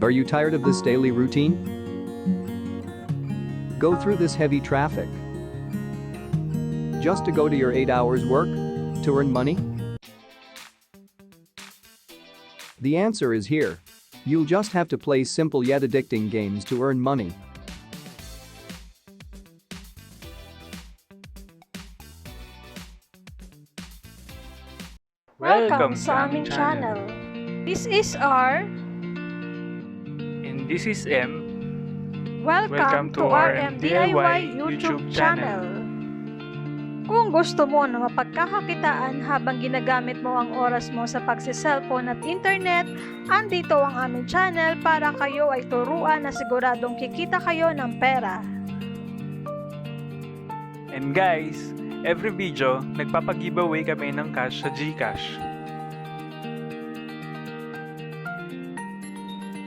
Are you tired of this daily routine? Go through this heavy traffic just to go to your 8 hours work to earn money? The answer is here. You'll just have to play simple yet addicting games to earn money. Welcome sa aming channel. This is R. And this is M. Welcome to RMDIY YouTube channel. Kung gusto mo na mapagkakakitaan habang ginagamit mo ang oras mo sa pagsiselfone at internet, andito ang aming channel para kayo ay turuan na siguradong kikita kayo ng pera. And guys, every video, nagpapag-giveaway kami ng cash sa Gcash.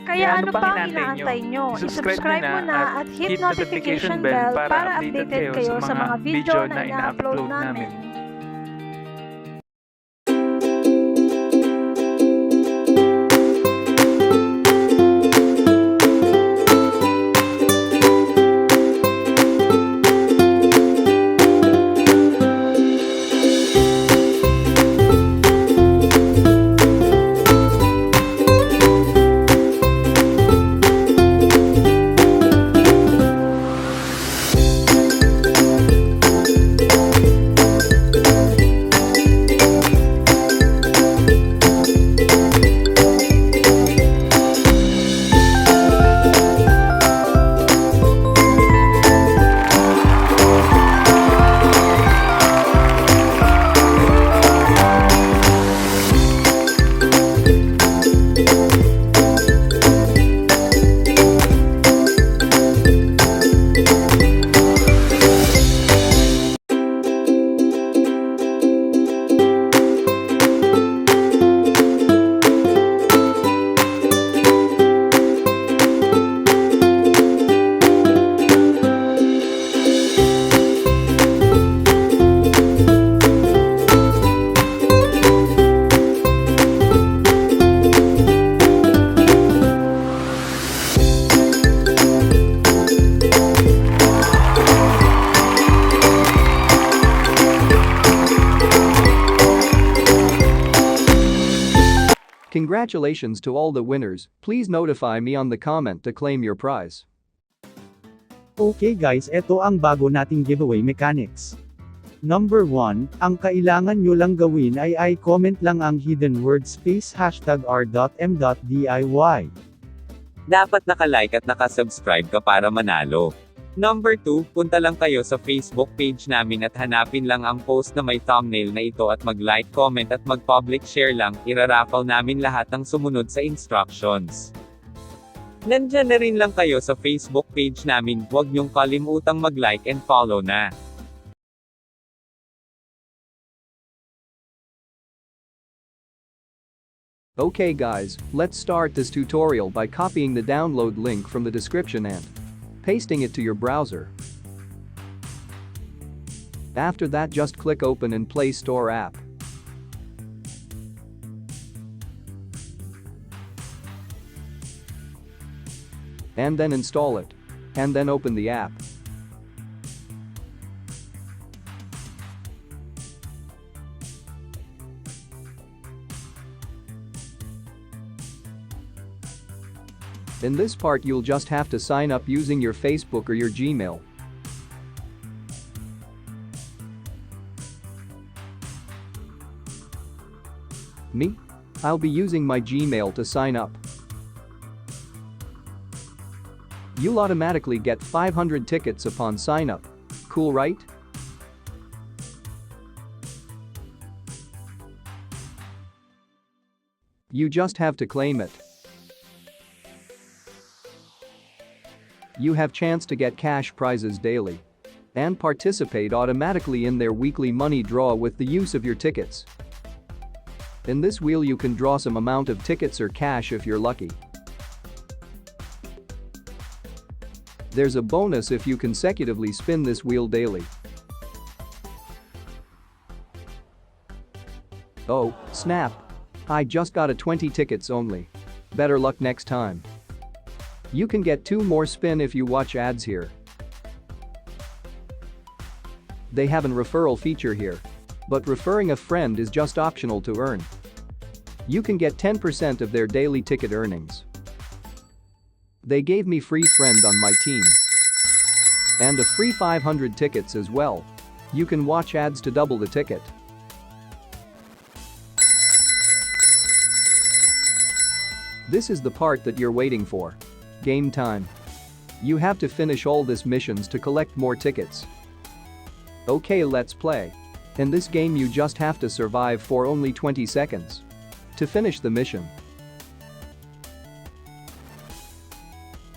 Kaya ano pang inaantay nyo? I-subscribe mo na at hit notification bell para updated kayo sa mga video na ina-upload namin. Congratulations to all the winners. Please notify me on the comment to claim your prize. Okay guys, eto ang bago nating giveaway mechanics. Number 1, ang kailangan nyo lang gawin ay i-comment lang ang hidden word space #r.m.diy. Dapat naka-like at naka-subscribe ka para manalo. Number 2, punta lang kayo sa Facebook page namin at hanapin lang ang post na may thumbnail na ito at mag-like, comment at mag-public share lang, iraraffle namin lahat ng sumunod sa instructions. Nandyan na rin lang kayo sa Facebook page namin, huwag niyong kalimutang mag-like and follow na. Okay guys, let's start this tutorial by copying the download link from the description and pasting it to your browser. After that, just click open in Play Store app. And then install it. And then open the app. In this part, you'll just have to sign up using your Facebook or your Gmail. Me? I'll be using my Gmail to sign up. You'll automatically get 500 tickets upon sign up. Cool, right? You just have to claim it. You have chance to get cash prizes daily and participate automatically in their weekly money draw with the use of your tickets. In this wheel you can draw some amount of tickets or cash if you're lucky. There's a bonus if you consecutively spin this wheel daily. Oh, snap! I just got a 20 tickets only. Better luck next time. You can get 2 more spin if you watch ads here. They have an referral feature here. But referring a friend is just optional to earn. You can get 10% of their daily ticket earnings. They gave me free friend on my team. And a free 500 tickets as well. You can watch ads to double the ticket. This is the part that you're waiting for. Game time. You have to finish all these missions to collect more tickets. Okay, let's play. In this game you just have to survive for only 20 seconds. To finish the mission.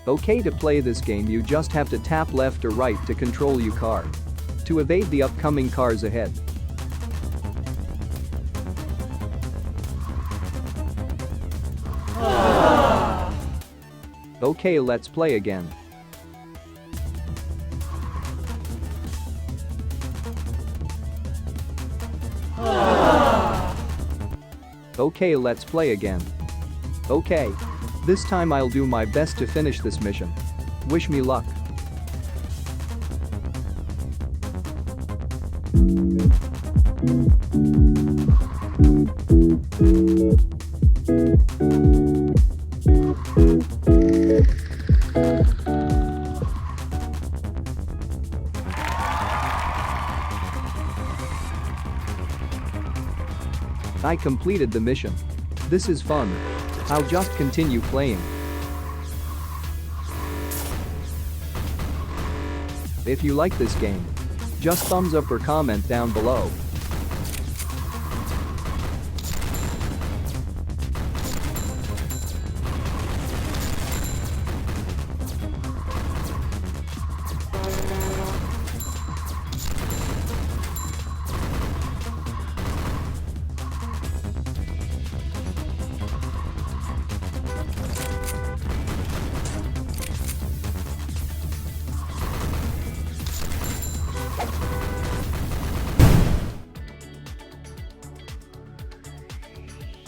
Okay, to play this game you just have to tap left or right to control your car. To evade the upcoming cars ahead. Okay, let's play again. Okay, let's play again. Okay. This time I'll do my best to finish this mission. Wish me luck. I completed the mission. This is fun. I'll just continue playing. If you like this game, just thumbs up or comment down below.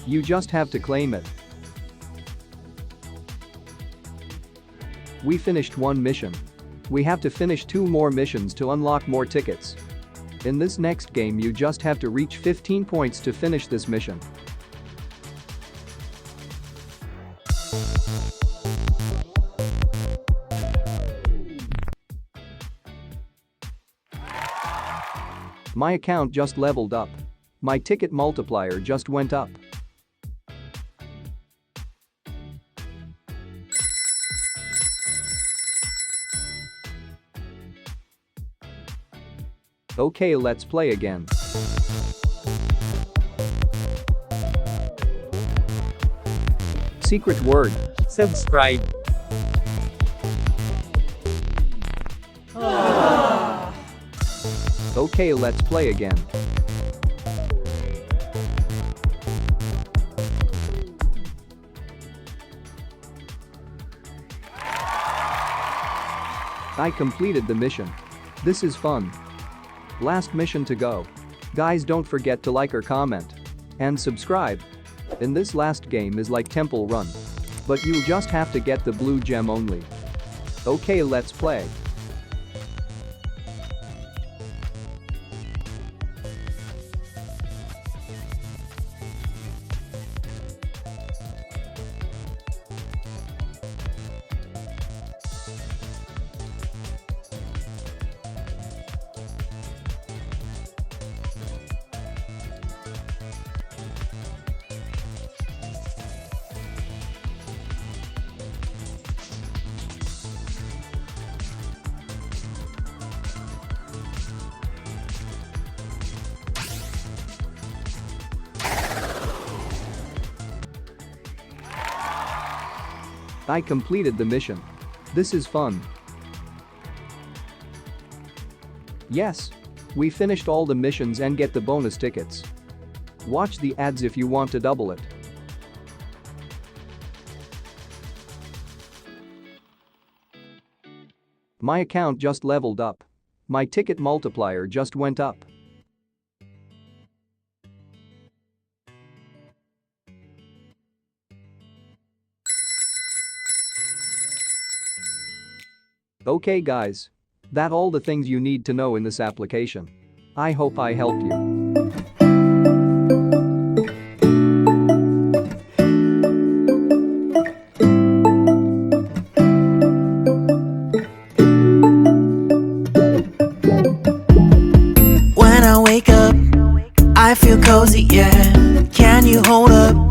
You just have to claim it. We finished 1 mission. We have to finish 2 more missions to unlock more tickets. In this next game you just have to reach 15 points to finish this mission. My account just leveled up. My ticket multiplier just went up. Okay, let's play again. Secret word. Subscribe. Okay, let's play again. I completed the mission. This is fun. Last mission to go. Guys, don't forget to like or comment. And subscribe. In this last game is like Temple Run. But you'll just have to get the blue gem only. Okay, let's play. I completed the mission. This is fun. Yes. We finished all the missions and get the bonus tickets. Watch the ads if you want to double it. My account just leveled up. My ticket multiplier just went up. Okay guys. That all the things you need to know in this application. I hope I helped you. When I wake up, I feel cozy, yeah. Can you hold up?